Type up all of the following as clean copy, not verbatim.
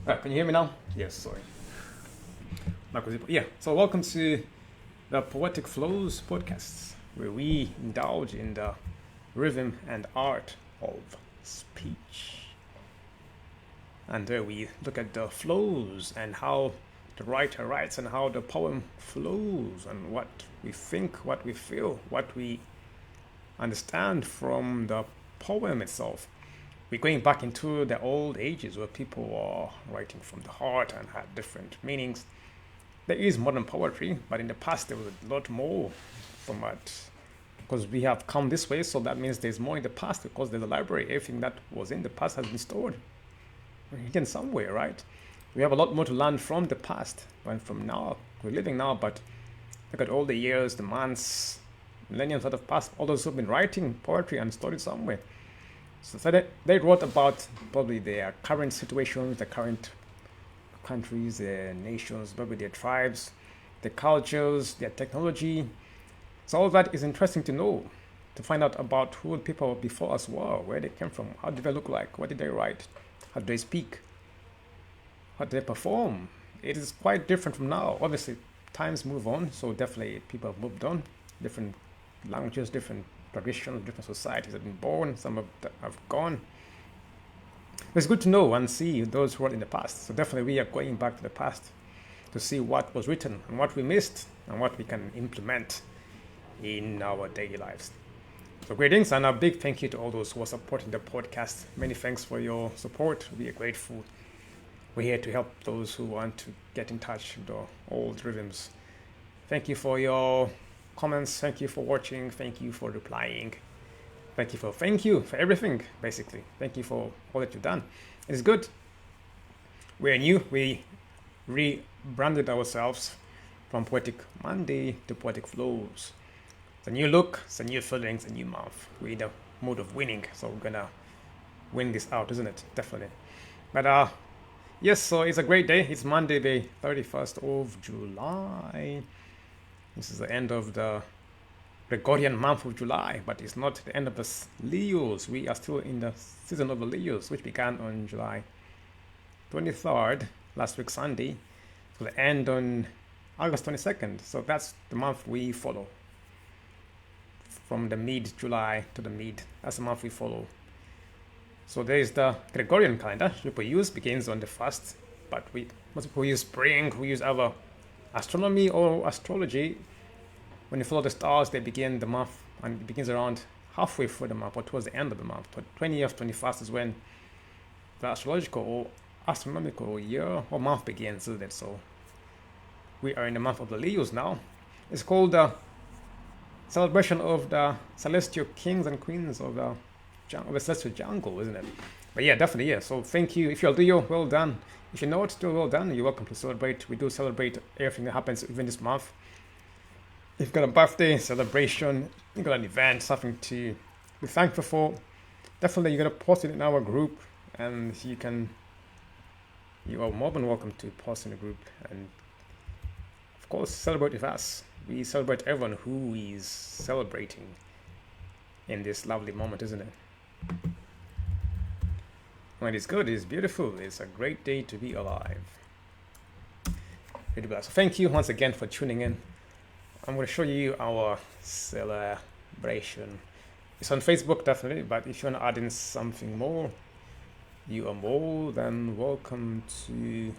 Right, can you hear me now? Yes, sorry. Yeah, so welcome to the Poetic Flows podcast, where we indulge in the rhythm and art of speech. And where we look at the flows and how the writer writes and how the poem flows and what we think, what we feel, what we understand from the poem itself. We're going back into the old ages where people are writing from the heart and had different meanings. There is modern poetry, but in the past there was a lot more from it. Because we have come this way, so that means there's more in the past because there's a library. Everything that was in the past has been stored hidden somewhere, right? We have a lot more to learn from the past and from now. We're living now, but look at all the years, the months, millenniums that have passed, all those who've been writing poetry and stored it somewhere. So they wrote about probably their current situations, the current countries, their nations, maybe their tribes, their cultures, their technology. So all that is interesting to know, to find out about who the people before us were, where they came from, how did they look like, what did they write, how did they speak, how did they perform. It is quite different from now. Obviously, times move on, so definitely people have moved on. Different languages, different traditions, different societies have been born, some have gone. It's good to know and see those who were in the past. So definitely we are going back to the past to see what was written and what we missed and what we can implement in our daily lives. So greetings and a big thank you to all those who are supporting the podcast. Many thanks for your support. We are grateful. We're here to help those who want to get in touch with the old rhythms. Thank you for your comments. Thank you for watching. Thank you for replying. Thank you for everything, basically. Thank you for all that you've done. It's good. We're new. We rebranded ourselves from Poetic Monday to Poetic Flows. It's a new look, it's a new feeling, it's a new month. We're in the mode of winning, so we're gonna win this out, isn't it? Definitely. But yes, so it's a great day. It's Monday, the 31st of July. This is the end of the Gregorian month of July, but it's not the end of the Leos. We are still in the season of the Leos, which began on July 23rd, last week Sunday, to the end on August 22nd. So that's the month we follow. From the mid-July to the mid, that's the month we follow. So there is the Gregorian calendar people use, begins on the 1st, but most people use spring, we use either astronomy or astrology. When you follow the stars, they begin the month, and it begins around halfway through the month or towards the end of the month. 20th, 21st is when the astrological or astronomical year or month begins, isn't it? So we are in the month of the Leos now. It's called the celebration of the celestial kings and queens of the celestial jungle, isn't it? But yeah, definitely, yeah. So thank you. If you're Leo, well done. If you're not, still well done. You're welcome to celebrate. We do celebrate everything that happens within this month. If you've got a birthday, celebration, you've got an event, something to be thankful for, definitely you're going to post it in our group, and you are more than welcome to post in the group and of course celebrate with us. We celebrate everyone who is celebrating in this lovely moment, isn't it? When it's good, it's beautiful, it's a great day to be alive. Really blessed. Thank you once again for tuning in. I'm going to show you our celebration. It's on Facebook, definitely, but if you want to add in something more, you are more than welcome to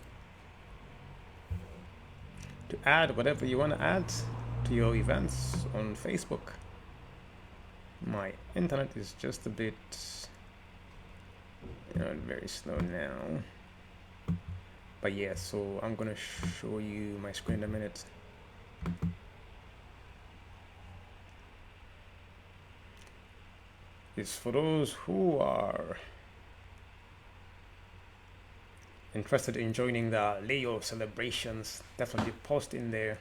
add whatever you want to add to your events on Facebook. My internet is just a bit very slow now. But yeah, so I'm going to show you my screen in a minute. Is for those who are interested in joining the Leo celebrations, definitely post in there.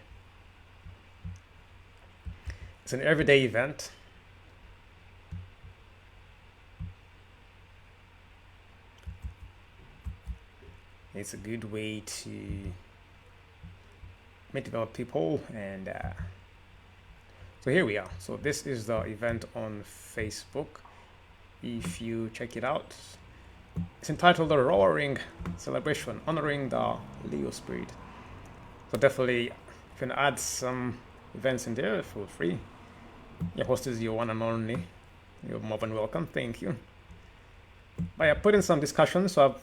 It's an everyday event. It's a good way to meet other people and so here we are. So this is the event on Facebook. If you check it out, It's entitled The Roaring Celebration, honoring the Leo spirit. So definitely, if you can add some events in there, feel free. Your host is your one and only. You're more than welcome. Thank you. But I put in some discussions, so I've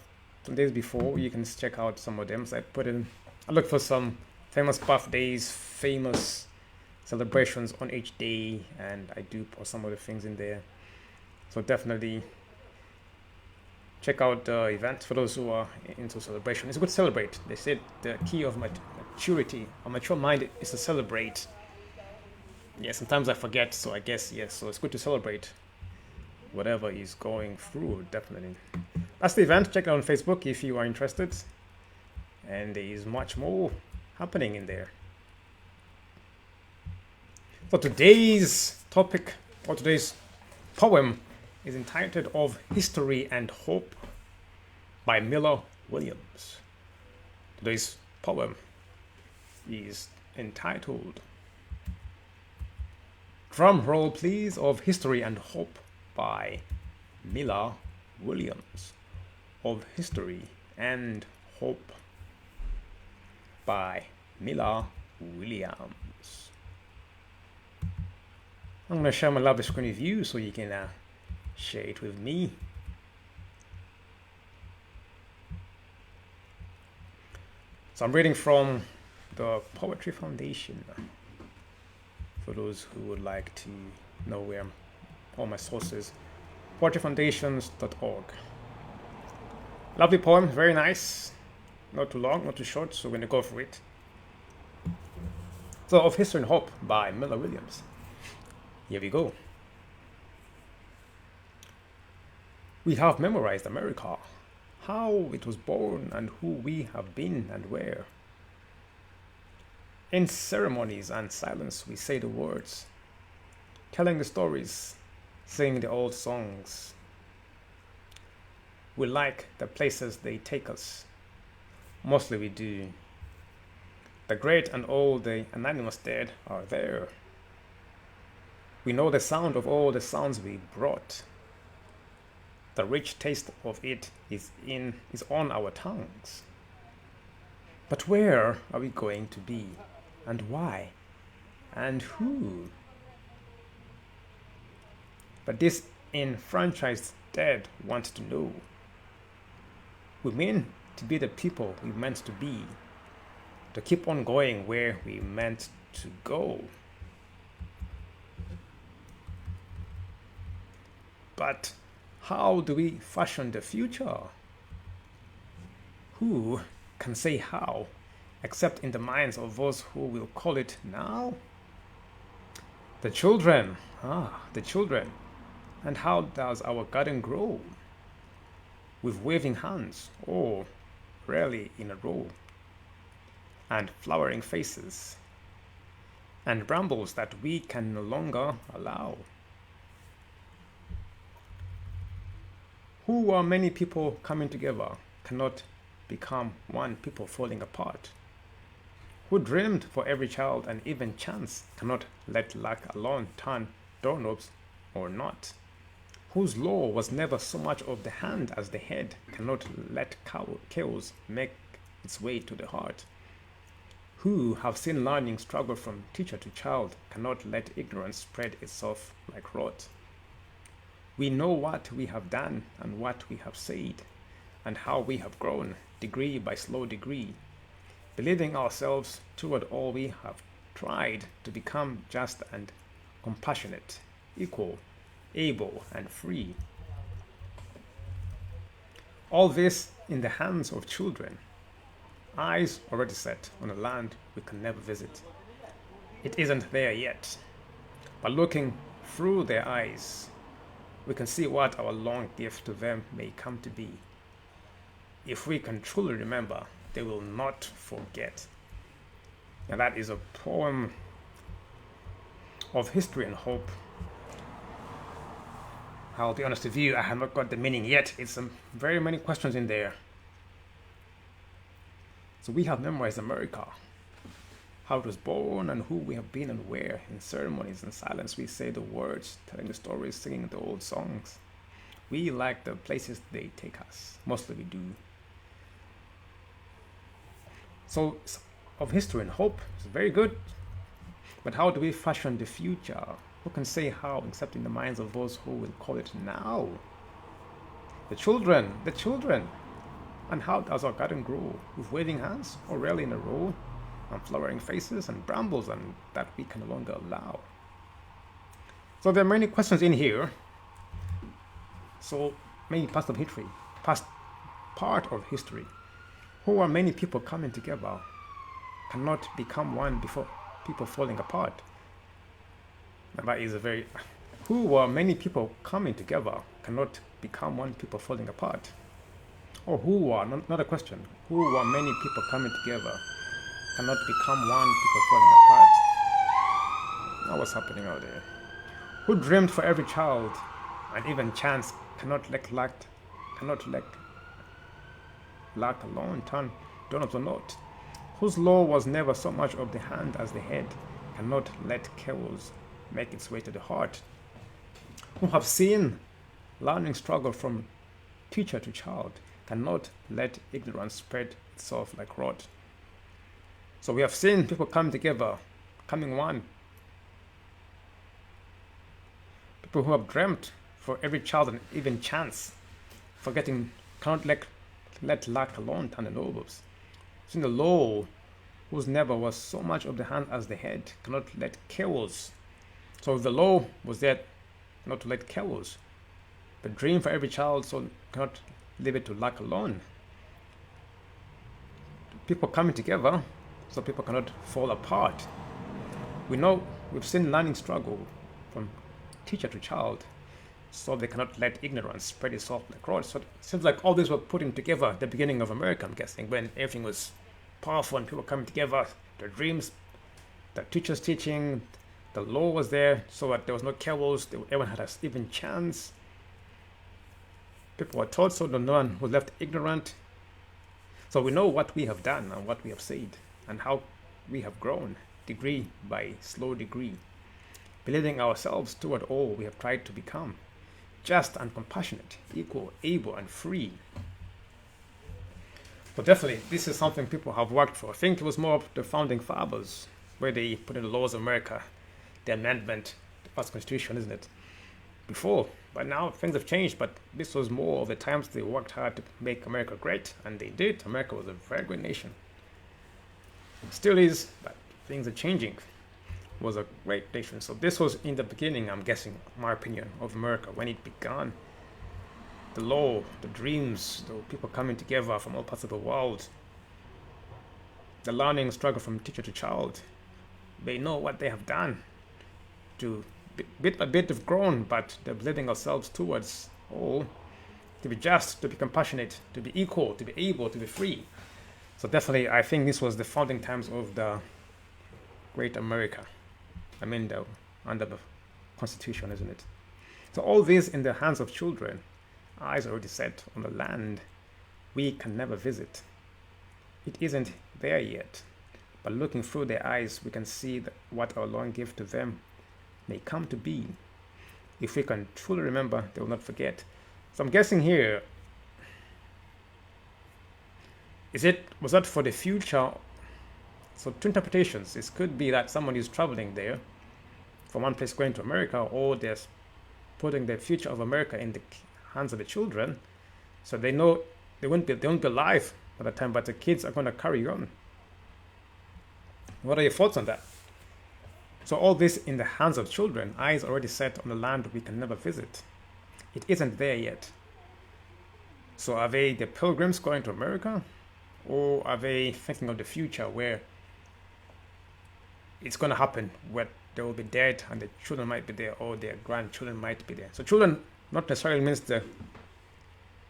some days before, you can check out some of them. So I look for some famous birthdays, famous celebrations on each day, and I do post some of the things in there. So definitely check out the event for those who are into celebration. It's good to celebrate. They said the key of maturity, a mature mind, is to celebrate. Yeah, sometimes I forget, so I guess yes. So it's good to celebrate whatever is going through, definitely. That's the event. Check it out on Facebook if you are interested. And there is much more happening in there. So today's topic, or today's poem, is entitled Of History and Hope by Miller Williams. Today's poem is entitled, drum roll please, Of History and Hope by Miller Williams. Of History and Hope by Miller Williams. I'm going to share my lovely screen with you so you can share it with me. So I'm reading from the Poetry Foundation for those who would like to know where all my sources, poetryfoundations.org. Lovely poem, very nice, not too long, not too short, so we're going to go for it. So, Of History and Hope by Miller Williams. Here we go. We have memorized America, how it was born and who we have been and where. In ceremonies and silence we say the words, telling the stories, sing the old songs. We like the places they take us. Mostly we do. The great and old, the anonymous dead are there. We know the sound of all the sounds we brought. The rich taste of it is on our tongues. But where are we going to be? And why? And who? But this enfranchised dead wants to know. We mean to be the people we meant to be, to keep on going where we meant to go. But how do we fashion the future? Who can say how, except in the minds of those who will call it now? The children, the children. And how does our garden grow? With waving hands, or rarely in a row, and flowering faces, and brambles that we can no longer allow. Who are many people coming together cannot become one people falling apart. Who dreamed for every child and even chance cannot let luck alone turn doorknobs or not. Whose law was never so much of the hand as the head cannot let chaos make its way to the heart. Who have seen learning struggle from teacher to child cannot let ignorance spread itself like rot. We know what we have done and what we have said, and how we have grown, degree by slow degree, believing ourselves toward all we have tried to become just and compassionate, equal, able and free. All this in the hands of children, eyes already set on a land we can never visit. It isn't there yet, but looking through their eyes, we can see what our long gift to them may come to be. If we can truly remember, they will not forget. And that is a poem of history and hope. I'll be honest with you, I have not got the meaning yet. It's very many questions in there. So we have memorized America, how it was born and who we have been and where. In ceremonies and silence we say the words, telling the stories, singing the old songs. We like the places they take us. Mostly we do. So, of history and hope is very good. But how do we fashion the future? Who can say how except in the minds of those who will call it now? The children, the children. And how does our garden grow? With waving hands or rarely in a row? And flowering faces and brambles and that we can no longer allow. So there are many questions in here. So many parts of history, past part of history. Who are many people coming together cannot become one before people falling apart. And that is a very, who are many people coming together cannot become one people falling apart. Or who are, not a question, who are many people coming together cannot become one people falling apart. Now what's happening out there? Who dreamed for every child and even chance cannot let luck alone turn dawn of the note. Whose law was never so much of the hand as the head cannot let chaos make its way to the heart. Who have seen learning struggle from teacher to child cannot let ignorance spread itself like rot. So we have seen people come together, coming one. People who have dreamt for every child and even chance, forgetting cannot let luck alone turn the nobles. Seen the law, whose never was so much of the hand as the head, cannot let chaos. So the law was there not to let chaos, but dream for every child, so cannot leave it to luck alone. People coming together, so people cannot fall apart. We know we've seen learning struggle from teacher to child, so they cannot let ignorance spread itself like rot. So it seems like all these were putting together at the beginning of America, I'm guessing, when everything was powerful and people coming together, their dreams, the teachers teaching, the law was there, so that there was no chaos, everyone had an even chance. People were taught so that no one was left ignorant. So we know what we have done and what we have said and how we have grown, degree by slow degree, believing ourselves toward all we have tried to become, just and compassionate, equal, able, and free. So definitely, this is something people have worked for. I think it was more of the founding fathers, where they put in the laws of America, the amendment, the first constitution, isn't it? Before, but now things have changed, but this was more of the times they worked hard to make America great, and they did. America was a very great nation. It still is, but things are changing. It was a great nation. So this was in the beginning, I'm guessing, my opinion, of America, when it began. The law, the dreams, the people coming together from all parts of the world, the learning struggle from teacher to child. They know what they have done to bit by bit have grown, but they're leading ourselves towards all, to be just, to be compassionate, to be equal, to be able, to be free. So definitely, I think this was the founding times of the great America. I mean, under the Constitution, isn't it? So all this in the hands of children, eyes already set on the land we can never visit. It isn't there yet, but looking through their eyes, we can see that what our long gift to them may come to be. If we can truly remember, they will not forget. So I'm guessing here, was that for the future? So two interpretations. This could be that someone is traveling there from one place going to America, or they're putting the future of America in the hands of the children, so they know they won't be alive by the time, but the kids are going to carry on. What are your thoughts on that? So all this in the hands of children, eyes already set on the land we can never visit. It isn't there yet. So are they the pilgrims going to America, or are they thinking of the future where it's going to happen, where they will be dead and the children might be there, or their grandchildren might be there? So children not necessarily means the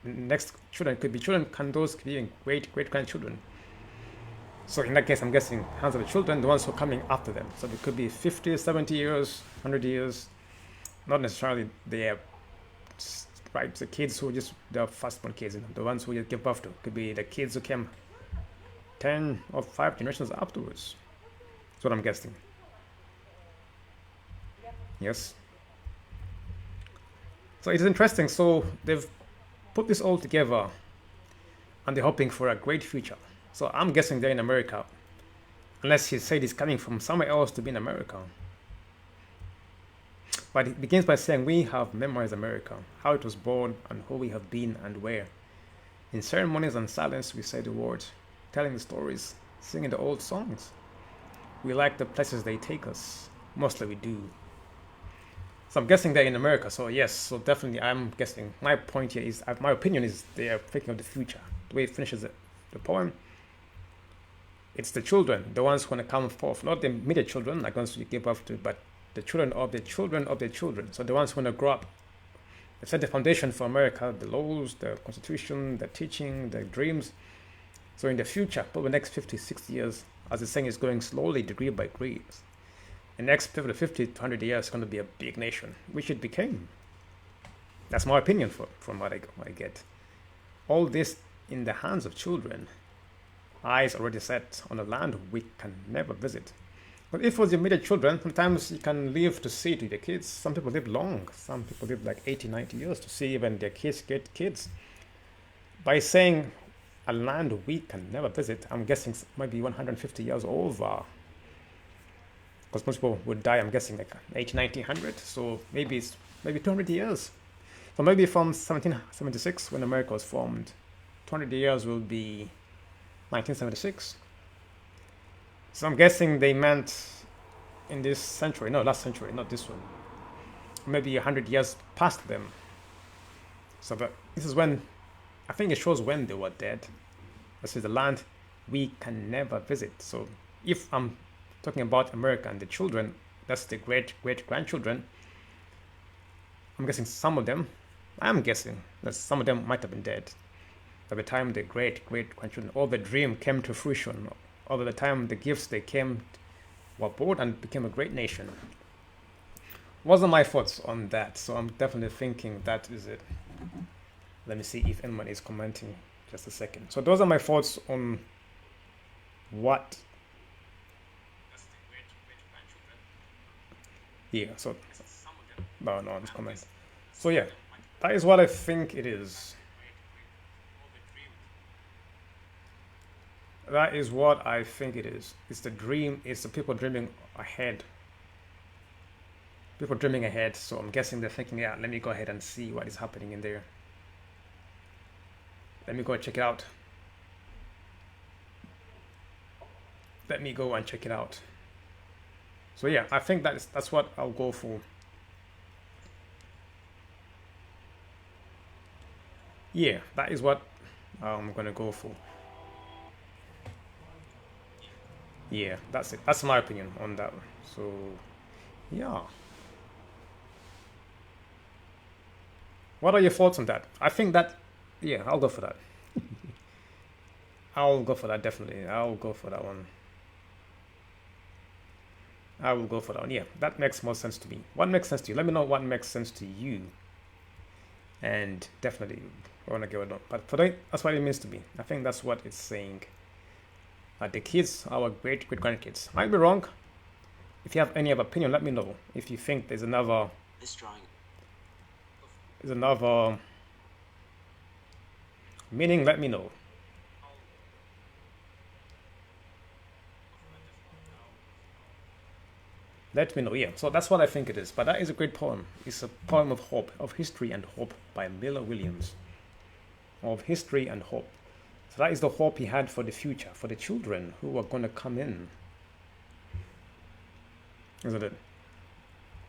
next children. Could be children, those could be even great grandchildren. So in that case, I'm guessing hands of the children, the ones who are coming after them. So it could be 50, 70 years, 100 years, not necessarily the kids who just, the firstborn kids, the ones who you give birth to. Could be the kids who came 10 or 5 generations afterwards. That's what I'm guessing. Yes. So it's interesting. So they've put this all together and they're hoping for a great future. So I'm guessing they're in America, unless he said he's coming from somewhere else to be in America. But it begins by saying we have memorized America, how it was born and who we have been and where. In ceremonies and silence we say the words, telling the stories, singing the old songs. We like the places they take us. Mostly we do. So I'm guessing they're in America. So yes, so definitely I'm guessing. My point here is, my opinion is they are thinking of the future. The way it finishes the poem, it's the children, the ones who want to come forth, not the immediate children, like ones you give birth to, but the children of the children of their children. So the ones who want to grow up. They set the foundation for America, the laws, the constitution, the teaching, the dreams. So in the future, probably the next 50, 60 years, as the saying is going slowly, degree by degree. The next 50 to 100 years is going to be a big nation, which it became. That's my opinion from what I get. All this in the hands of children. Eyes already set on a land we can never visit. But if it was your immediate children, sometimes you can live to see it with your kids. Some people live long. Some people live like 80, 90 years to see when their kids get kids. By saying a land we can never visit, I'm guessing maybe 150 years over. Because most people would die, I'm guessing, like 80, 90, 100. So maybe it's 200 years. So maybe from 1776, when America was formed, 200 years will be 1976. So I'm guessing they meant in this century, no, last century, not this one. Maybe 100 years past them. So but this is when, I think it shows when they were dead. This is the land we can never visit. So if I'm talking about America and the children, that's the great-grandchildren. I'm guessing some of them, I'm guessing that some of them might have been dead. By the time the great-grandchildren, all the dream came to fruition, all the time the gifts they came were born and became a great nation. Wasn't my thoughts on that, so I'm definitely thinking that is it. Let me see if anyone is commenting. Just a second. So those are my thoughts on what. Yeah. So no, I'm just commenting. So yeah, that is what I think it is. That is what I think it is. It's the dream. It's the people dreaming ahead. People dreaming ahead. So I'm guessing they're thinking, yeah, let me go ahead and see what is happening in there. Let me go check it out. Let me go and check it out. So yeah, I think that's what I'll go for. Yeah, that is what I'm gonna go for. Yeah, that's it. That's my opinion on that. So yeah. What are your thoughts on that? I think that, yeah, I'll go for that. I'll go for that, definitely. I'll go for that one. I will go for that one. Yeah, that makes more sense to me. What makes sense to you? Let me know what makes sense to you. And definitely, I want to give it up. But for that, that's what it means to me. I think that's what it's saying. The kids, our great-grandkids. Might be wrong. If you have any other opinion, let me know. If you think there's another meaning, let me know. Let me know. Yeah, so that's what I think it is. But that is a great poem. It's a poem of hope, of history and hope by Miller Williams. Of history and hope. So that is the hope he had for the future, for the children who are going to come in. Isn't it?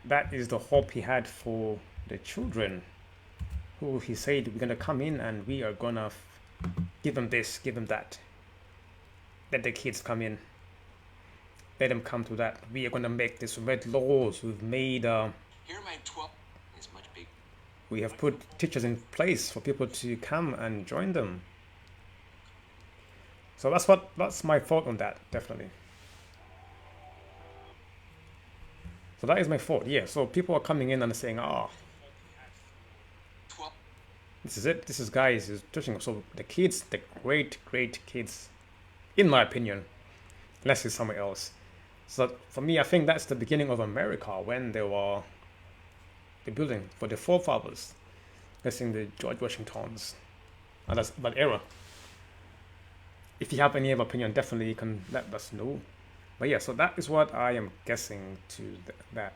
That is the hope he had for the children who he said we're going to come in and we are going to give them this, give them that. Let the kids come in. Let them come to that. We are going to make this. We've made laws. We've made. Here my 12 is much big. We have put teachers in place for people to come and join them. So that's my thought on that, definitely. So that is my thought. Yeah. So people are coming in and saying, "Ah, this is it. This is guys is touching." So the kids, the great kids, in my opinion, unless it's somewhere else. So for me, I think that's the beginning of America when they were the building for the forefathers. guessing the George Washingtons and that's that era. If you have any other opinion, definitely you can let us know. But yeah, so that is what I am guessing to that.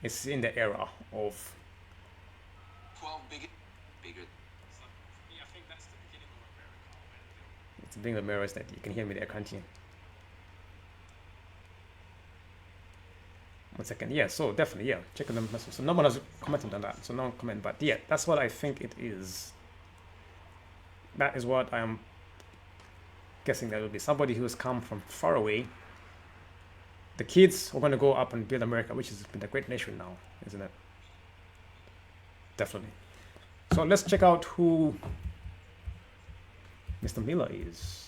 It's in the era of 12 bigger. Yeah, I think that's the beginning of America. It's the beginning of mirrors that you can hear me there, can't you? 1 second. Yeah, so definitely, yeah. Check them. So no one has commented on that. So no comment, but yeah, that's what I think it is. That is what I am guessing that will be somebody who has come from far away. The kids are going to go up and build America, which has been a great nation now, isn't it? Definitely. So let's check out who Mr. Miller is.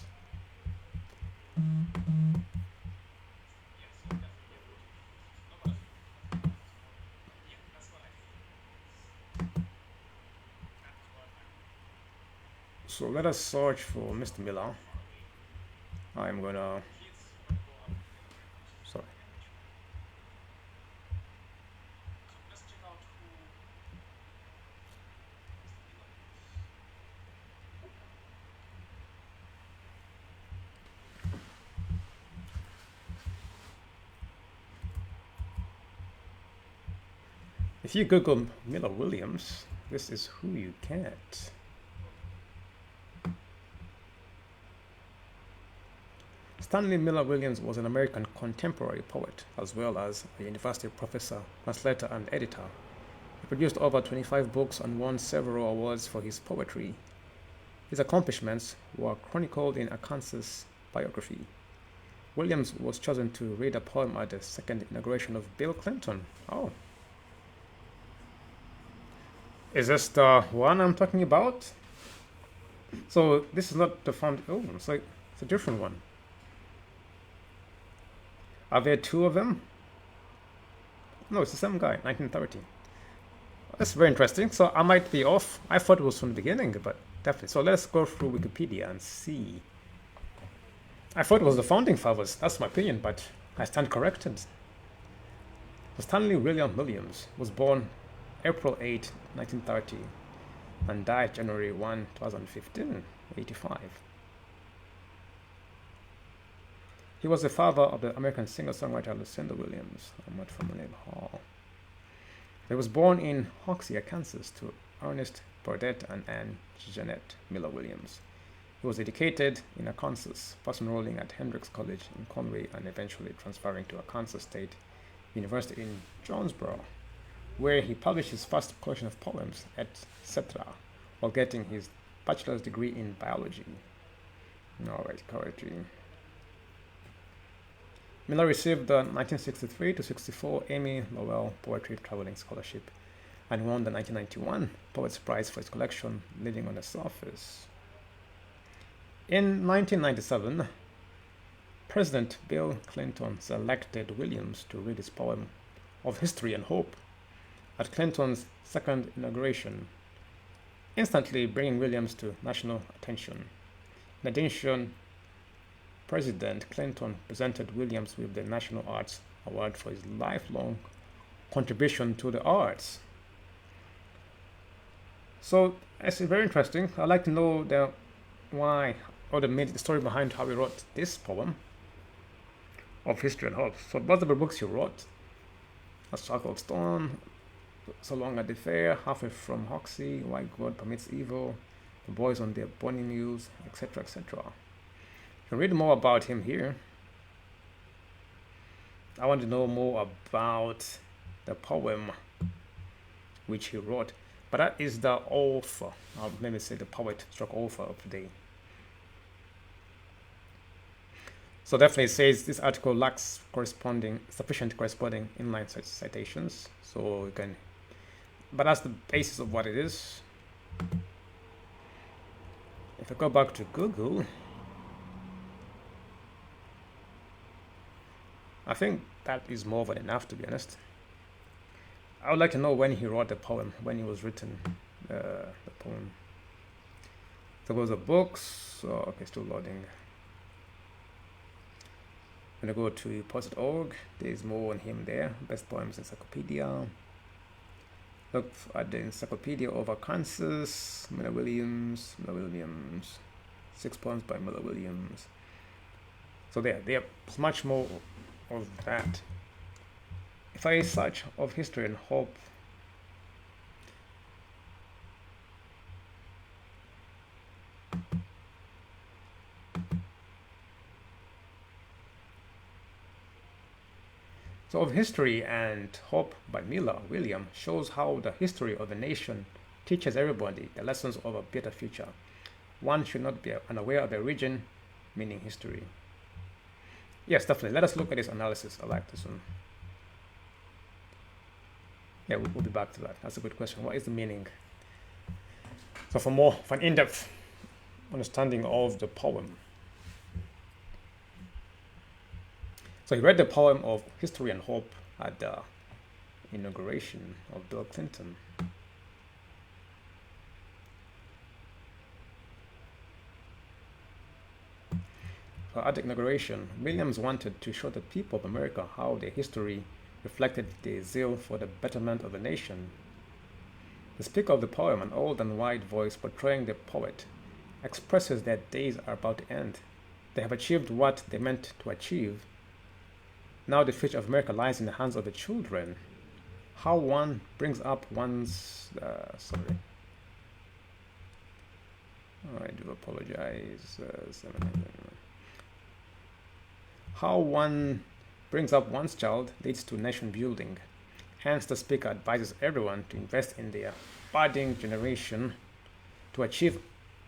So let us search for Mr. Miller. I'm gonna. Sorry. If you Google Miller Williams, this is who you get. Stanley Miller Williams was an American contemporary poet, as well as a university professor, translator, and editor. He produced over 25 books and won several awards for his poetry. His accomplishments were chronicled in a Kansas biography. Williams was chosen to read a poem at the second inauguration of Bill Clinton. Oh. Is this the one I'm talking about? So this is not the found. Oh, it's a different one. Are there two of them? No, it's the same guy, 1930. That's very interesting. So I might be off. I thought it was from the beginning, but definitely. So let's go through Wikipedia and see. I thought it was the founding fathers. That's my opinion, but I stand corrected. So Stanley William Williams was born April 8, 1930, and died January 1, 2015, 85. He was the father of the American singer-songwriter Lucinda Williams. I'm not familiar with her. He was born in Hoxie, Kansas, to Ernest Burdett and Anne Jeanette Miller Williams. He was educated in Arkansas, first enrolling at Hendrix College in Conway and eventually transferring to Arkansas State University in Jonesboro, where he published his first collection of poems, etc., while getting his bachelor's degree in biology. Alright, poetry. Miller received the 1963 to 64 Amy Lowell Poetry Traveling Scholarship and won the 1991 Poets Prize for his collection, Living on the Surface. In 1997, President Bill Clinton selected Williams to read his poem of History and Hope at Clinton's second inauguration, instantly bringing Williams to national attention. In addition, President Clinton presented Williams with the National Arts Award for his lifelong contribution to the arts. So it's very interesting. I'd like to know the story behind how he wrote this poem of History and Hope. So both of the books he wrote, A Shackled Stone, So Long at the Fair, Halfway from Hoxie, Why God Permits Evil, The Boys on Their Bonny Mules, etc., etc. You can read more about him here. I want to know more about the poem which he wrote, but that is the author, let me say the poet stroke author of the day. So definitely says this article lacks sufficient corresponding inline citations. So you can, but that's the basis of what it is. If I go back to Google, I think that is more than enough, to be honest. I would like to know when he wrote the poem, when it was written, the poem. So goes the books. So, okay, still loading. I'm gonna go to post.org. There's more on him there. Best Poems Encyclopedia. Look at the Encyclopedia of Arkansas, Miller Williams, 6 poems by Miller Williams. So there's much more of that. If I search of history and hope, so of history and hope by Miller William shows how the history of a nation teaches everybody the lessons of a better future. One should not be unaware of a region, meaning history. Yes, definitely. Let us look at this analysis. I like this one. Yeah, we'll be back to that. That's a good question. What is the meaning? So for an in-depth understanding of the poem. So he read the poem of History and Hope at the inauguration of Bill Clinton. At the inauguration, Williams wanted to show the people of America how their history reflected their zeal for the betterment of the nation. The speaker of the poem, an old and wide voice portraying the poet, expresses that days are about to end. They have achieved what they meant to achieve. Now the future of America lies in the hands of the children. How one brings up one's... I do apologize. How one brings up one's child leads to nation building. Hence, the speaker advises everyone to invest in their budding generation to achieve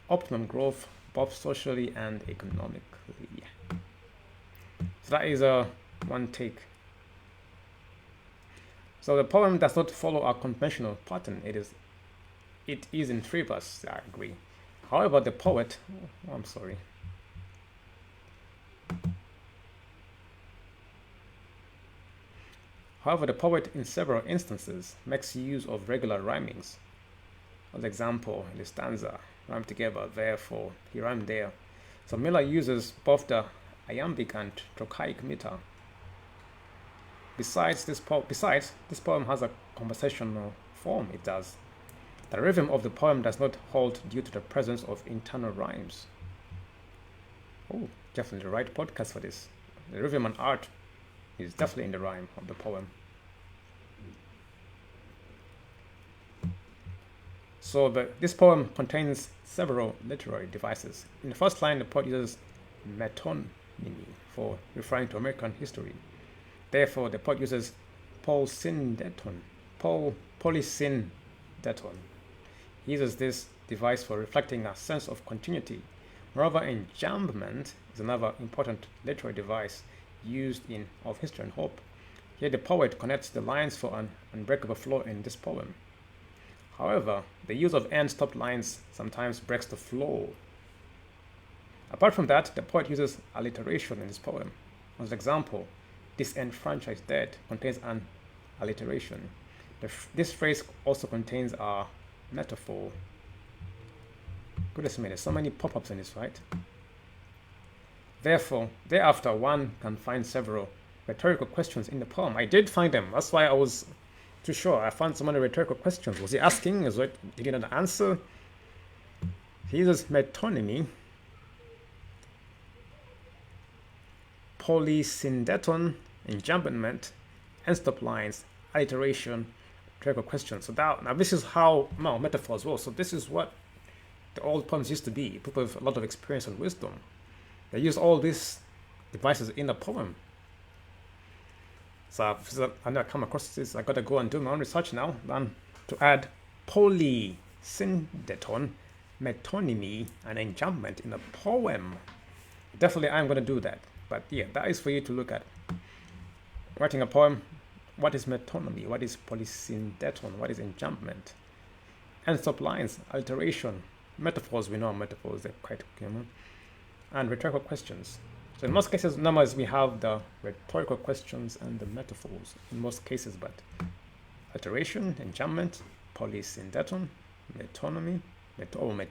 optimum growth both socially and economically. So that is one take. So the poem does not follow a conventional pattern. It is in 3 verses, I agree. However, the poet... However, the poet in several instances makes use of regular rhymings. For example, in the stanza, rhyme together, therefore, he rhymed there. So Miller uses both the iambic and trochaic meter. Besides, this poem has a conversational form. It does. The rhythm of the poem does not hold due to the presence of internal rhymes. Oh, definitely the right podcast for this. The rhythm and art is definitely in the rhyme of the poem. So this poem contains several literary devices. In the first line, the poet uses metonymy for referring to American history. Therefore, the poet uses polysyndeton. He uses this device for reflecting a sense of continuity. Moreover, enjambment is another important literary device used in Of History and Hope. Here the poet connects the lines for an unbreakable flow in this poem. However, the use of end-stop lines sometimes breaks the flow. Apart from that, the poet uses alliteration in this poem. As an example, disenfranchised dead contains an alliteration. This phrase also contains a metaphor. Goodness me, there's so many pop-ups in this, right? Thereafter, one can find several rhetorical questions in the poem. I did find them. That's why I was too sure. I found so many rhetorical questions. Was he asking? Did he not answer? He uses metonymy, polysyndeton, enjambment, end-stop lines, alliteration, rhetorical questions. So now this is how metaphor as well. So this is what the old poems used to be. People with a lot of experience and wisdom. They use all these devices in the poem. So I never come across this. I gotta go and do my own research now. Then to add polysyndeton, metonymy, and enjambment in a poem. Definitely, I'm gonna do that. But yeah, that is for you to look at. Writing a poem. What is metonymy? What is polysyndeton? What is enjambment? End-stop lines, alliteration, metaphors. We know metaphors; they're quite common. And rhetorical questions. So in most cases, numbers we have the rhetorical questions and the metaphors in most cases, but alliteration, enjambment, polysyndeton, metonymy, the way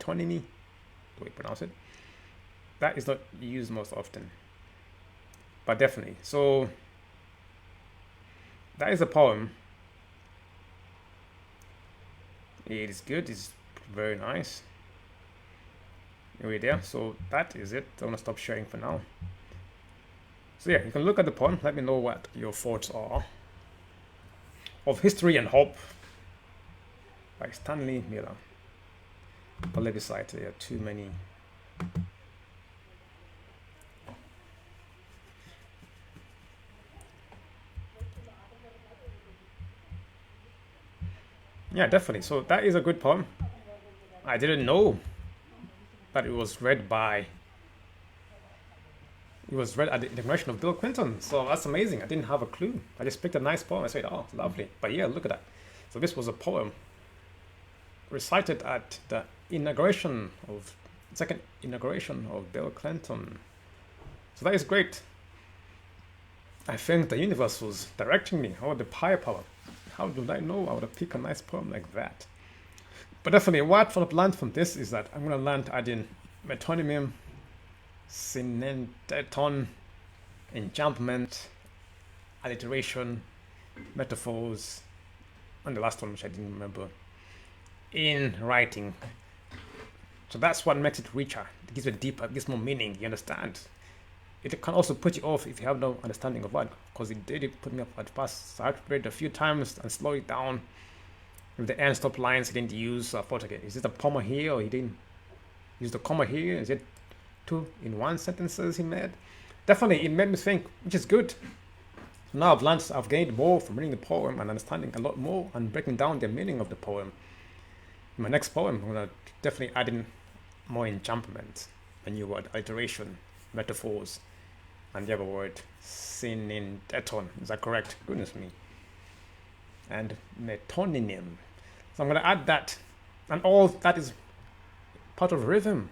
you pronounce it, that is not used most often. But definitely. So that is a poem. It is good. It's very nice. Right there. So that is it. I'm gonna stop sharing for now. So yeah, you can look at the poem. Let me know what your thoughts are. Of History and Hope by Stanley Miller. Plebiscite. There are too many. Yeah, definitely. So that is a good poem. I didn't know that it was read at the inauguration of Bill Clinton. So that's amazing. I didn't have a clue. I just picked a nice poem. I said, oh, lovely. But yeah, look at that. So this was a poem recited at the second inauguration of Bill Clinton. So that is great. I think the universe was directing me. Oh, the higher power. How did I know I would have picked a nice poem like that? But definitely, what I've learned from this is that I'm going to learn to add in metonymy, synentheton, enjambment, alliteration, metaphors, and the last one, which I didn't remember, in writing. So that's what makes it richer. It gives it deeper, it gives more meaning, you understand? It can also put you off if you have no understanding of what, because it did put me off at first. So I had to read it a few times and slow it down. With the end stop lines he didn't use, I thought, okay, is it a comma here or he didn't use the comma here? Is it 2 in 1 sentences he made? Definitely, it made me think, which is good. So now I've gained more from reading the poem and understanding a lot more and breaking down the meaning of the poem. In my next poem, I'm going to definitely add in more enjambment, a new word, alliteration, metaphors, and the other word, synentheton. Is that correct? Goodness me. And metonym. So I'm going to add that, and all that is part of rhythm.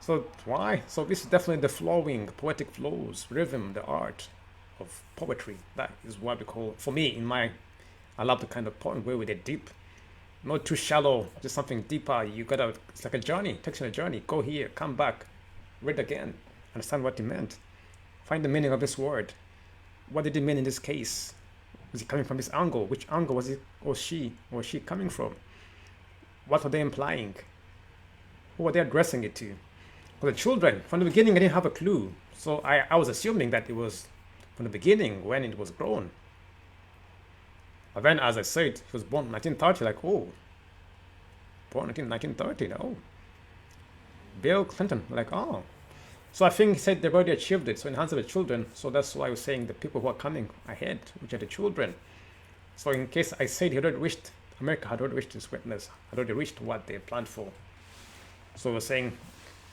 So why? So this is definitely the flowing, poetic flows, rhythm, the art of poetry. That is what we call, for me, I love the kind of poem where we get deep. Not too shallow, just something deeper. It's like a journey, it takes you on a journey. Go here, come back, read again, understand what he meant. Find the meaning of this word. What did it mean in this case? Was he coming from this angle? Which angle was it or she coming from? What were they implying? Who were they addressing it to? For the children, from the beginning I didn't have a clue. So I was assuming that it was from the beginning when it was grown. But then, as I said, he was born in 1930, like, oh, born in 1930, no. Bill Clinton, like, oh. So I think he said they've already achieved it, so in the hands of the children. So that's why I was saying the people who are coming ahead, which are the children. So in case I said America had already reached its greatness, had already reached what they planned for. So we're saying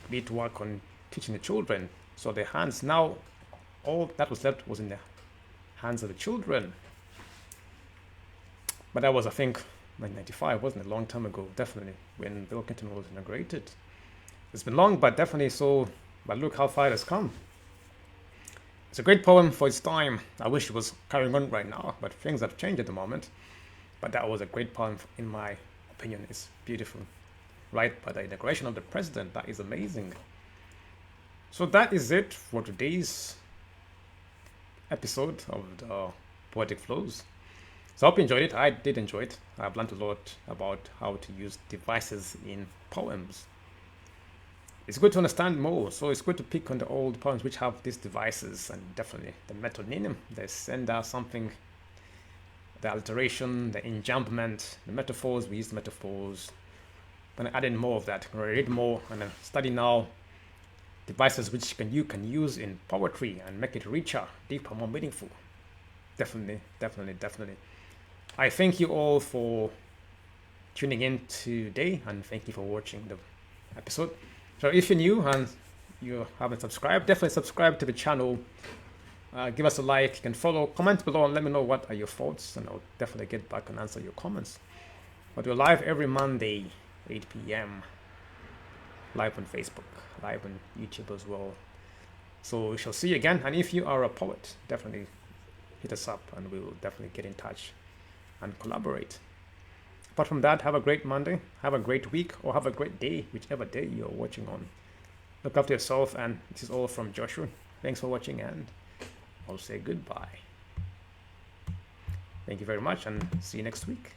we need to work on teaching the children. So their hands now, all that was left was in the hands of the children. But that was, I think, 1995, wasn't it? A long time ago, definitely, when Bill Clinton was inaugurated. It's been long, but definitely so. But look how far it has come. It's a great poem for its time. I wish it was carrying on right now, but things have changed at the moment. But that was a great poem, in my opinion. It's beautiful. Right by the inauguration of the president. That is amazing. So that is it for today's episode of the Poetic Flows. So I hope you enjoyed it. I did enjoy it. I've learned a lot about how to use devices in poems. It's good to understand more, so it's good to pick on the old poems which have these devices, and definitely the metonym, the sender something, the alliteration, the enjambment, the metaphors. We use the metaphors. I'm going to add in more of that. I'm going to read more and then study now devices which you can use in poetry and make it richer, deeper, more meaningful. Definitely. I thank you all for tuning in today, and thank you for watching the episode. So if you're new and you haven't subscribed, definitely subscribe to the channel. Give us a like. You can follow, comment below, and let me know what are your thoughts, and I'll definitely get back and answer your comments. But we're live every Monday, 8 p.m. Live on Facebook, live on YouTube as well. So we shall see you again. And if you are a poet, definitely hit us up, and we will definitely get in touch and collaborate. Apart from that, have a great Monday, have a great week, or have a great day, whichever day you're watching on. Look after yourself, and this is all from Joshua. Thanks for watching, and I'll say goodbye. Thank you very much, and see you next week.